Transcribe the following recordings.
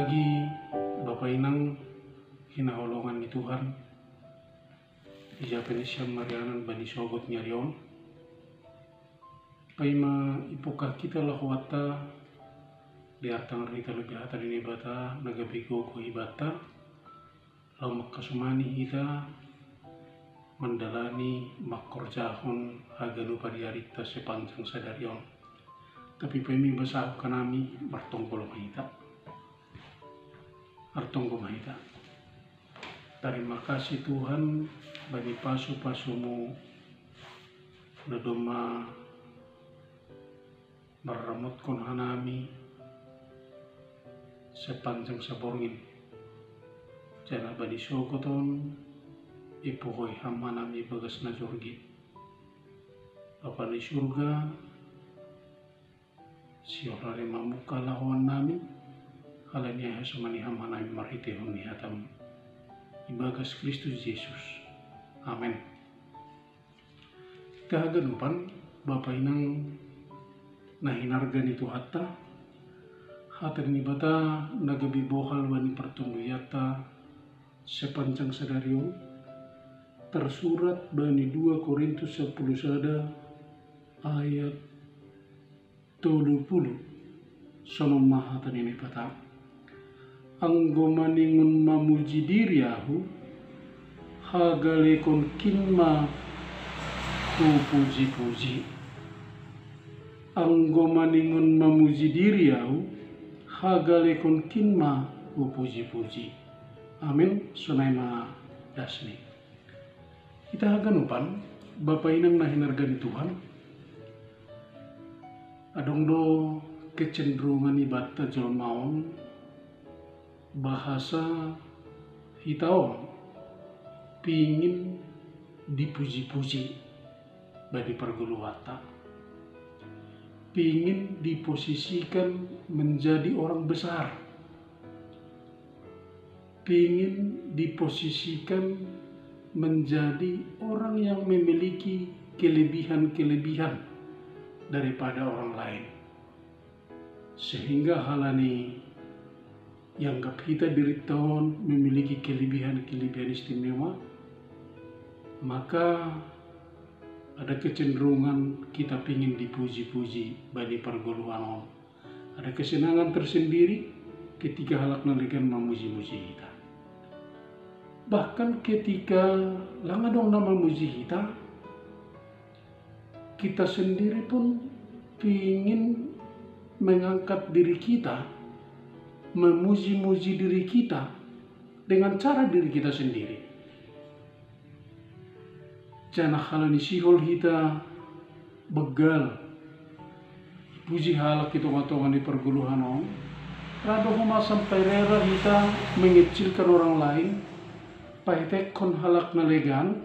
lagi Bapak Inang hinaholongan ni Tuhan ijapan siya marianan bani sogot nyarion paima ipukah kita lahwata diatang rita lebih hata dini bata nagabigo ko ibata lau makasumani kita mendalani makorjahon haganu pariarita sepanjang sadarion tapi paimi basah kanami martongkol mahita artonggo mahita. Terima kasih Tuhan bagi pasu-pasumu nadoma meramutkan hanami sepanjang saborngin jana badi sogoton ipuhoi hamanami bagas na surgi Bapa di surga siorare mamuka lawan nami halanya hasamani hamanami marhitehon ni hatam ibagas Kristus Yesus. Amin. Kahaganupan Bapa Inang nahinargan itu hatta ni bata nagabi bohal wani pertunduyata sepanjang sadario tersurat bani 2 Korintus 10 sada ayat 70 sono mahatan ini bata anggo maningun mamuji diriahu hagalekon kinma ku puji-puji anggo maningun mamuji diriahu hagalekon kinma ku puji-puji. Amin. Sunaima dasni kita haganupan Bapak Inang nahinargani Tuhan adongdo kecenderungan ibata jolmaon bahasa hitaon pingin dipuji-puji bagi perguluwata pingin diposisikan menjadi orang besar pingin diposisikan menjadi orang yang memiliki kelebihan-kelebihan daripada orang lain sehingga halani yang kita diri tahun memiliki kelebihan-kelebihan istimewa, maka ada kecenderungan kita ingin dipuji-puji bagi perguluan. Ada kesenangan tersendiri ketika halak nalikan memuji-muji kita. Bahkan ketika langadong nama muji kita sendiri pun ingin mengangkat diri kita memuji-muji diri kita dengan cara diri kita sendiri. Jana halani sihol kita begal puji halak itu matongan di perguluhan on. Rado huma sampai rera kita mengecilkan orang lain, paitekon halak nalegan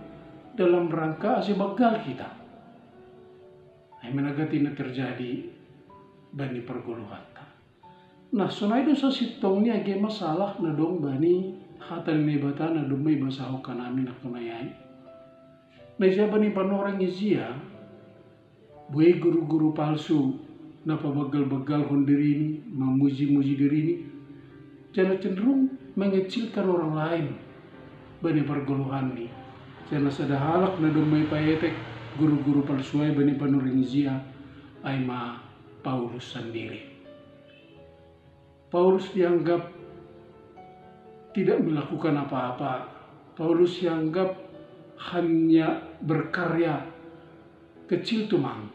dalam rangka asi begal kita. Ay menagatin na terjadi bani perguluhan. Nah, sunai dosa sitong ni age masalah na dong bani hatan ni bata na dumay basaho kanami na kunayay. Na siya bani panorang izia, buhay guru-guru palsu na pabagal-bagal hon diri ni, mamuji-muji diri ni, jana cenderung mengecilkan orang lain bani perguluhan ni. Jana sadahalak na dumay payetek guru-guru palsu ay bani panorang izia ay ma Paulus sendiri. Paulus dianggap tidak melakukan apa-apa. Paulus dianggap hanya berkarya kecil tumang.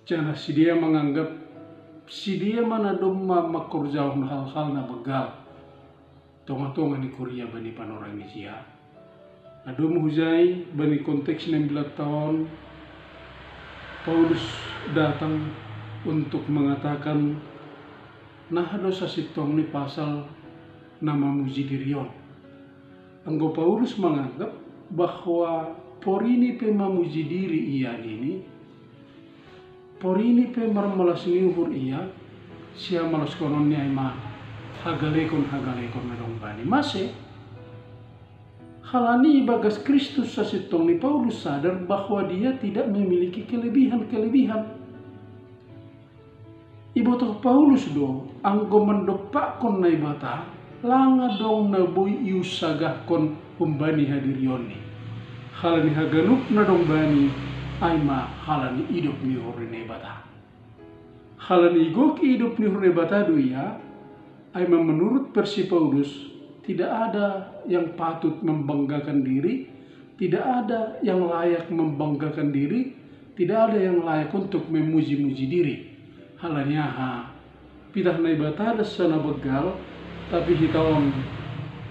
Jana si dia menganggap si dia mana doma makorjahon hal-hal na begal. Tonga-tonga ni Korea bani panorang isia. Adum hujai bani konteks 16 tahun Paulus datang untuk mengatakan nah dosa sitong ni pasal nama muji dirion. Anggo Paulus menganggap bahwa porini pe mamuji diri ia ini, porini pe marmalas niuhur ia, siya malas konon niya ima hagalekon na dong bani. Masih halani bagas Kristus sa sitong ni Paulus sadar bahwa dia tidak memiliki kelebihan-kelebihan. Ibotoh Paulus do anggo mendopak kon na ibata langa dong na boy iusagah kon humbani hadirioni. Halani haganup na dong bani ay ma halani idop ni horine ibata. Halani igok hidup ni horine ibata do ya ay ma menurut versi Paulus tidak ada yang patut membanggakan diri, tidak ada yang layak membanggakan diri, tidak ada yang layak untuk memuji-muji diri. Halanya pidah na ibata sana begal tapi hitawan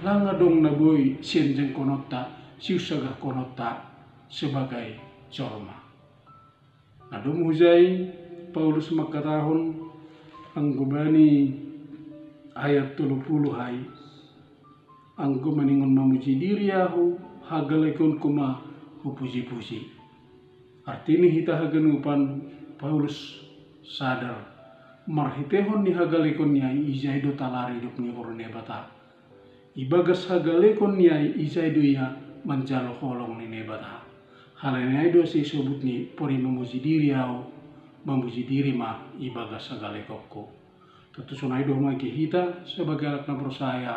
langa dong na boy sienjeng konota siusagah konota sebagai colma. Nadong hujay Paulus makatahon ang gubani ayat 30 hay anggo maningon mamuji diri yahu hagalekon kuma hupuji-puji. Artini hita haganupan Paulus sadar marhitehon ni hagalekon niai izay do talari dok ni horone bata. Ibagas hagalekon niai izay do ya manjalo holong ni nebata. Halanya do si sebut ni pori memuji diri yahu memuji diri mah ibagas hagalekokko. Tentu sunai dong maki hita sebagai alat na bersaya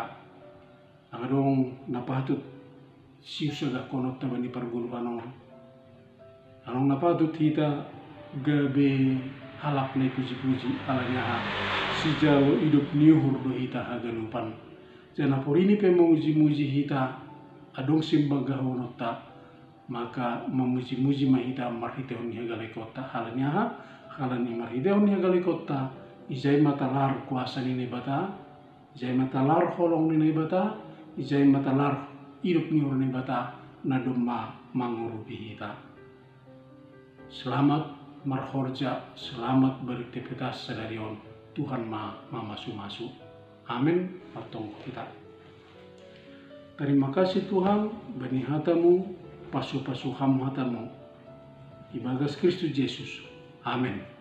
angadong napatut siusaga konot na bani perguluhan anong napatut hita gabe halak na puji-puji alanya si jalo hidup niuhur do hita haganupan jana por ini pe memuji-muji hita adong simbaga honota maka memuji-muji mahita marhitehon ni hagale kota halanya halani marhitehon ni hagale kota izay matalar kuasa ni nebata, izay matalar holong ni nebata, izay matalar hidup ni orang nebata na doma mangurupi hita. Selamat marhorja, selamat beraktivitas sedarion Tuhan mamasu-masu. Amin. Patong kita. Terima kasih Tuhan, bani hatamu, pasu-pasu ham hatamu. Ibagas Kristus Yesus. Amin.